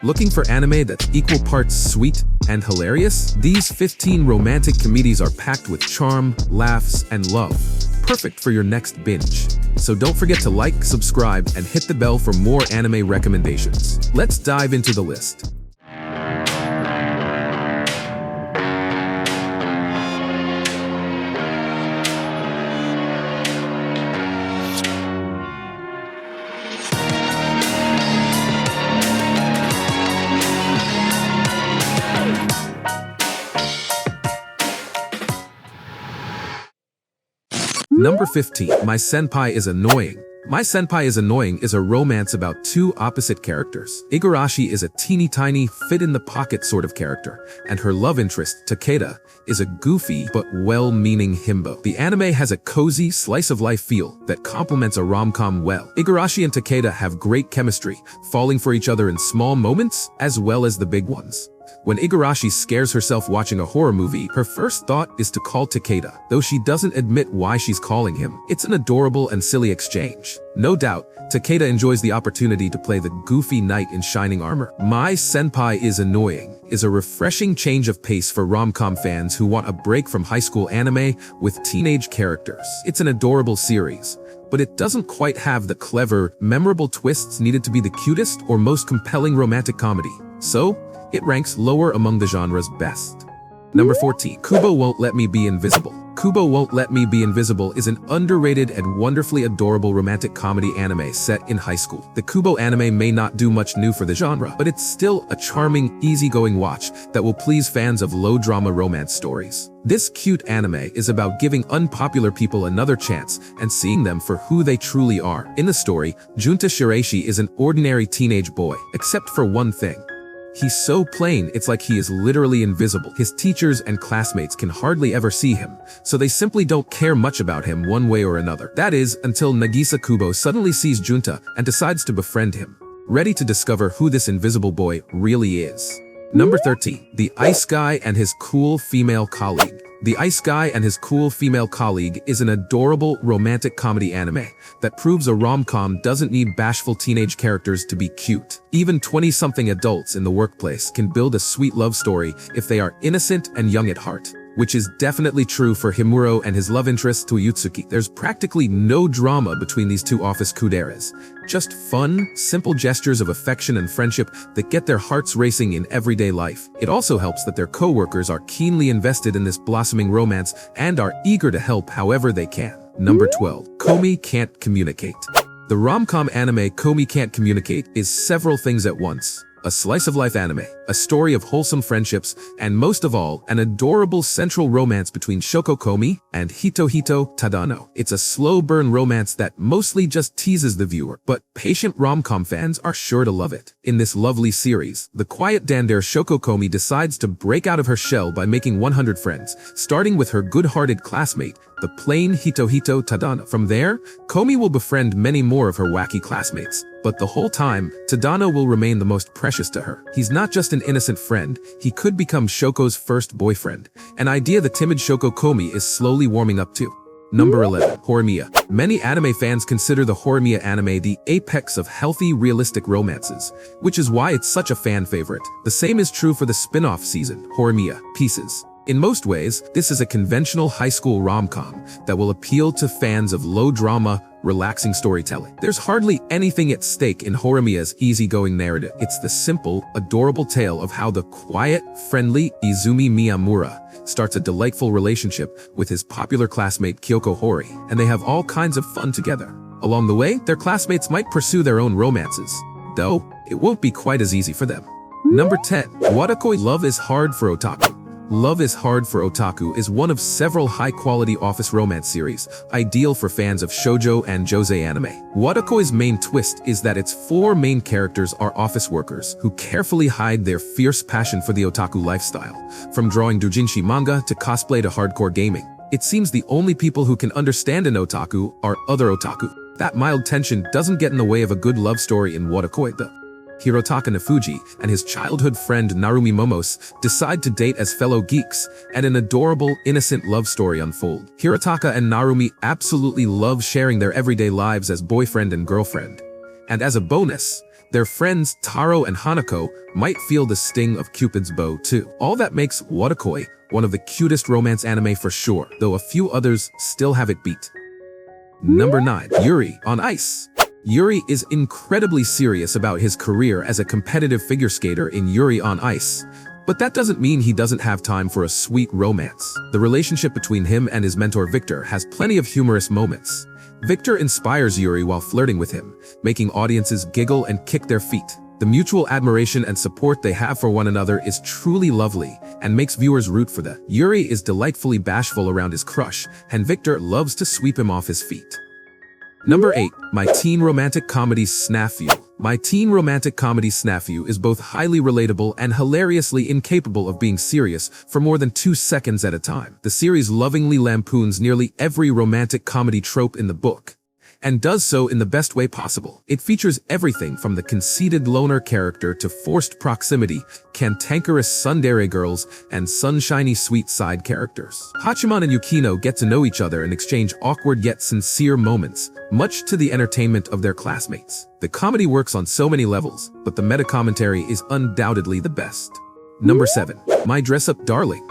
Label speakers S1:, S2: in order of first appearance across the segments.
S1: Looking for anime that's equal parts sweet and hilarious? These 15 romantic comedies are packed with charm, laughs, and love. Perfect for your next binge. So don't forget to like, subscribe, and hit the bell for more anime recommendations. Let's dive into the list. Number 15. My Senpai Is Annoying. My Senpai Is Annoying is a romance about two opposite characters. Igarashi is a teeny-tiny, fit-in-the-pocket sort of character, and her love interest, Takeda, is a goofy but well-meaning himbo. The anime has a cozy, slice-of-life feel that complements a rom-com well. Igarashi and Takeda have great chemistry, falling for each other in small moments as well as the big ones. When Igarashi scares herself watching a horror movie, her first thought is to call Takeda, though she doesn't admit why she's calling him. It's an adorable and silly exchange. No doubt, Takeda enjoys the opportunity to play the goofy knight in shining armor. My Senpai Is Annoying is a refreshing change of pace for rom-com fans who want a break from high school anime with teenage characters. It's an adorable series, but it doesn't quite have the clever, memorable twists needed to be the cutest or most compelling romantic comedy. So, it ranks lower among the genre's best. Number 14. Kubo Won't Let Me Be Invisible. Kubo Won't Let Me Be Invisible is an underrated and wonderfully adorable romantic comedy anime set in high school. The Kubo anime may not do much new for the genre, but it's still a charming, easygoing watch that will please fans of low-drama romance stories. This cute anime is about giving unpopular people another chance and seeing them for who they truly are. In the story, Junta Shiraishi is an ordinary teenage boy, except for one thing. He's so plain, it's like he is literally invisible. His teachers and classmates can hardly ever see him, so they simply don't care much about him one way or another. That is, until Nagisa Kubo suddenly sees Junta and decides to befriend him, ready to discover who this invisible boy really is. Number 13. The Ice Guy and His Cool Female Colleague. The Ice Guy and His Cool Female Colleague is an adorable romantic comedy anime that proves a rom-com doesn't need bashful teenage characters to be cute. Even 20-something adults in the workplace can build a sweet love story if they are innocent and young at heart, which is definitely true for Himuro and his love interest Toyutsuki. There's practically no drama between these two office kuderes. Just fun, simple gestures of affection and friendship that get their hearts racing in everyday life. It also helps that their co-workers are keenly invested in this blossoming romance and are eager to help however they can. Number 12. Komi Can't Communicate. The rom-com anime Komi Can't Communicate is several things at once. A slice-of-life anime, a story of wholesome friendships, and most of all, an adorable central romance between Shoko Komi and Hitohito Tadano. It's a slow-burn romance that mostly just teases the viewer, but patient rom-com fans are sure to love it. In this lovely series, the quiet dandere Shoko Komi decides to break out of her shell by making 100 friends, starting with her good-hearted classmate, the plain Hitohito Tadano. From there, Komi will befriend many more of her wacky classmates. But the whole time, Tadano will remain the most precious to her. He's not just an innocent friend, he could become Shoko's first boyfriend, an idea the timid Shoko Komi is slowly warming up to. Number 11. Horimiya. Many anime fans consider the Horimiya anime the apex of healthy, realistic romances, which is why it's such a fan favorite. The same is true for the spin-off season, Horimiya Pieces. In most ways, this is a conventional high school rom-com that will appeal to fans of low-drama, relaxing storytelling. There's hardly anything at stake in Horimiya's easygoing narrative. It's the simple, adorable tale of how the quiet, friendly Izumi Miyamura starts a delightful relationship with his popular classmate Kyoko Hori, and they have all kinds of fun together. Along the way, their classmates might pursue their own romances, though it won't be quite as easy for them. Number 10. Wotakoi. Love is Hard for Otaku. Love is Hard for Otaku is one of several high-quality office romance series, ideal for fans of shoujo and josei anime. Wotakoi's main twist is that its four main characters are office workers who carefully hide their fierce passion for the otaku lifestyle, from drawing doujinshi manga to cosplay to hardcore gaming. It seems the only people who can understand an otaku are other otaku. That mild tension doesn't get in the way of a good love story in Wotakoi, though. Hirotaka Nafuji and his childhood friend Narumi Momos decide to date as fellow geeks, and an adorable, innocent love story unfolds. Hirotaka and Narumi absolutely love sharing their everyday lives as boyfriend and girlfriend. And as a bonus, their friends Taro and Hanako might feel the sting of Cupid's bow too. All that makes Wotakoi one of the cutest romance anime for sure, though a few others still have it beat. Number 9. Yuri on Ice. Yuri is incredibly serious about his career as a competitive figure skater in Yuri on Ice. But that doesn't mean he doesn't have time for a sweet romance. The relationship between him and his mentor Victor has plenty of humorous moments. Victor inspires Yuri while flirting with him, making audiences giggle and kick their feet. The mutual admiration and support they have for one another is truly lovely and makes viewers root for them. Yuri is delightfully bashful around his crush, and Victor loves to sweep him off his feet. Number 8. My teen romantic comedy SNAFU. My teen romantic comedy SNAFU is both highly relatable and hilariously incapable of being serious for more than 2 seconds at a time. The series lovingly lampoons nearly every romantic comedy trope in the book, and does so in the best way possible. It features everything from the conceited loner character to forced proximity, cantankerous tsundere girls, and sunshiny sweet side characters. Hachiman and Yukino get to know each other and exchange awkward yet sincere moments, much to the entertainment of their classmates. The comedy works on so many levels, but the meta-commentary is undoubtedly the best. Number 7. My Dress-Up Darling.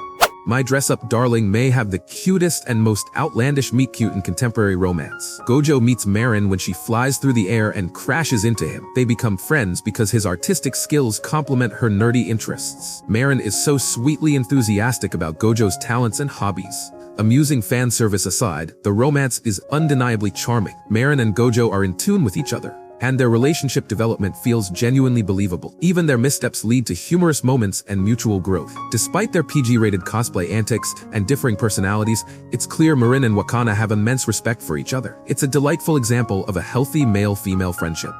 S1: My Dress-Up Darling may have the cutest and most outlandish meet-cute in contemporary romance. Gojo meets Marin when she flies through the air and crashes into him. They become friends because his artistic skills complement her nerdy interests. Marin is so sweetly enthusiastic about Gojo's talents and hobbies. Amusing fan service aside, the romance is undeniably charming. Marin and Gojo are in tune with each other, and their relationship development feels genuinely believable. Even their missteps lead to humorous moments and mutual growth. Despite their PG-rated cosplay antics and differing personalities, it's clear Marin and Wakana have immense respect for each other. It's a delightful example of a healthy male-female friendship.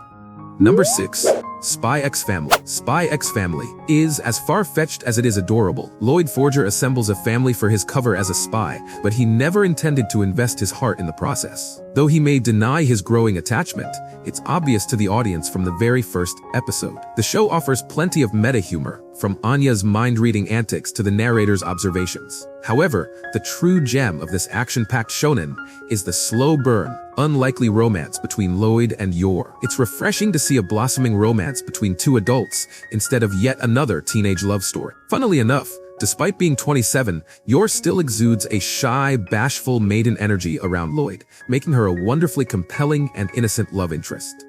S1: Number 6. Spy X Family. Spy X Family is as far-fetched as it is adorable. Lloyd Forger assembles a family for his cover as a spy, but he never intended to invest his heart in the process. Though he may deny his growing attachment, it's obvious to the audience from the very first episode. The show offers plenty of meta-humor, from Anya's mind-reading antics to the narrator's observations. However, the true gem of this action-packed shonen is the slow burn, unlikely romance between Lloyd and Yor. It's refreshing to see a blossoming romance between two adults instead of yet another teenage love story. Funnily enough, despite being 27, Yor still exudes a shy, bashful maiden energy around Lloyd, making her a wonderfully compelling and innocent love interest.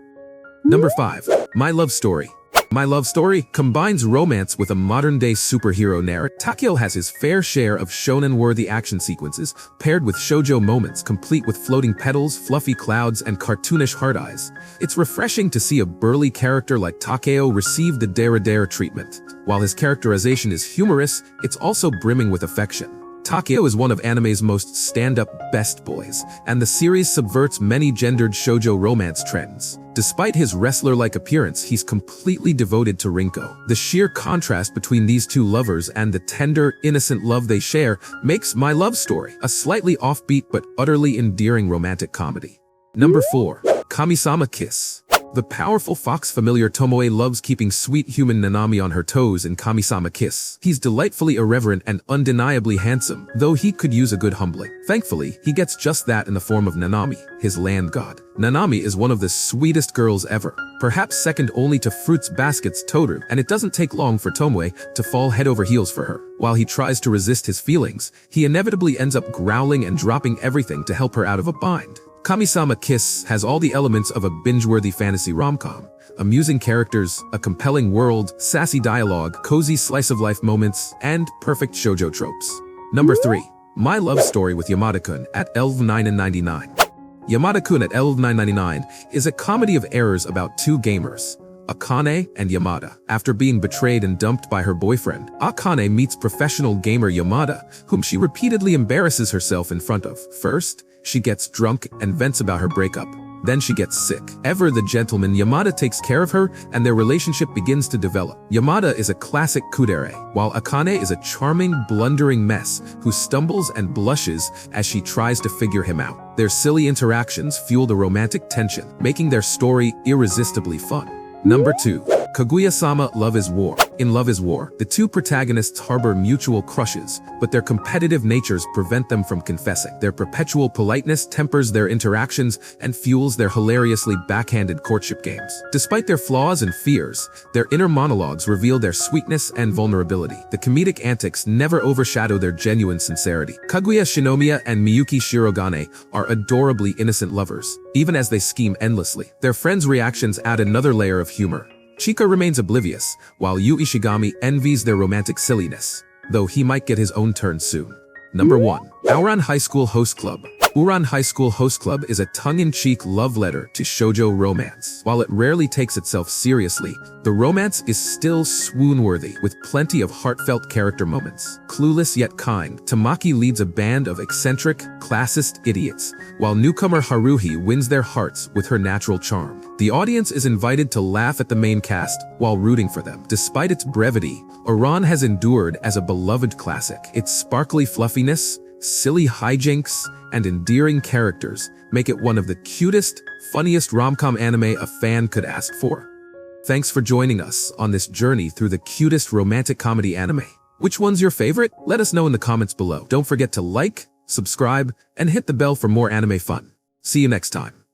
S1: Number 5. My Love Story. My Love Story combines romance with a modern-day superhero narrative. Takeo has his fair share of shonen-worthy action sequences, paired with shoujo moments complete with floating petals, fluffy clouds, and cartoonish heart eyes. It's refreshing to see a burly character like Takeo receive the dare treatment. While his characterization is humorous, it's also brimming with affection. Takeo is one of anime's most stand-up best boys, and the series subverts many gendered shoujo romance trends. Despite his wrestler-like appearance, he's completely devoted to Rinko. The sheer contrast between these two lovers and the tender, innocent love they share makes My Love Story a slightly offbeat but utterly endearing romantic comedy. Number 4. Kamisama Kiss. The powerful fox familiar Tomoe loves keeping sweet human Nanami on her toes in Kamisama Kiss. He's delightfully irreverent and undeniably handsome, though he could use a good humbling. Thankfully, he gets just that in the form of Nanami, his land god. Nanami is one of the sweetest girls ever, perhaps second only to Fruits Basket's Toru, and it doesn't take long for Tomoe to fall head over heels for her. While he tries to resist his feelings, he inevitably ends up growling and dropping everything to help her out of a bind. Kamisama Kiss has all the elements of a binge-worthy fantasy rom-com. Amusing characters, a compelling world, sassy dialogue, cozy slice-of-life moments, and perfect shoujo tropes. Number 3. My Love Story with Yamada-kun at 11,999. Yamada-kun at 11,999 is a comedy of errors about two gamers, Akane and Yamada. After being betrayed and dumped by her boyfriend, Akane meets professional gamer Yamada, whom she repeatedly embarrasses herself in front of. First, she gets drunk and vents about her breakup. Then she gets sick. Ever the gentleman, Yamada takes care of her, and their relationship begins to develop. Yamada is a classic kudere, while Akane is a charming, blundering mess who stumbles and blushes as she tries to figure him out. Their silly interactions fuel the romantic tension, making their story irresistibly fun. Number 2. Kaguya-Sama, Love is War. In Love is War, the two protagonists harbor mutual crushes, but their competitive natures prevent them from confessing. Their perpetual politeness tempers their interactions and fuels their hilariously backhanded courtship games. Despite their flaws and fears, their inner monologues reveal their sweetness and vulnerability. The comedic antics never overshadow their genuine sincerity. Kaguya Shinomiya and Miyuki Shirogane are adorably innocent lovers, even as they scheme endlessly. Their friends' reactions add another layer of humor. Chika remains oblivious, while Yu Ishigami envies their romantic silliness, though he might get his own turn soon. Number 1. Ouran High School Host Club. Ouran High School Host Club is a tongue-in-cheek love letter to shoujo romance. While it rarely takes itself seriously, the romance is still swoon-worthy, with plenty of heartfelt character moments. Clueless yet kind, Tamaki leads a band of eccentric, classist idiots, while newcomer Haruhi wins their hearts with her natural charm. The audience is invited to laugh at the main cast while rooting for them. Despite its brevity, Ouran has endured as a beloved classic. Its sparkly fluffiness, silly hijinks, and endearing characters make it one of the cutest, funniest rom-com anime a fan could ask for. Thanks for joining us on this journey through the cutest romantic comedy anime. Which one's your favorite? Let us know in the comments below. Don't forget to like, subscribe, and hit the bell for more anime fun. See you next time.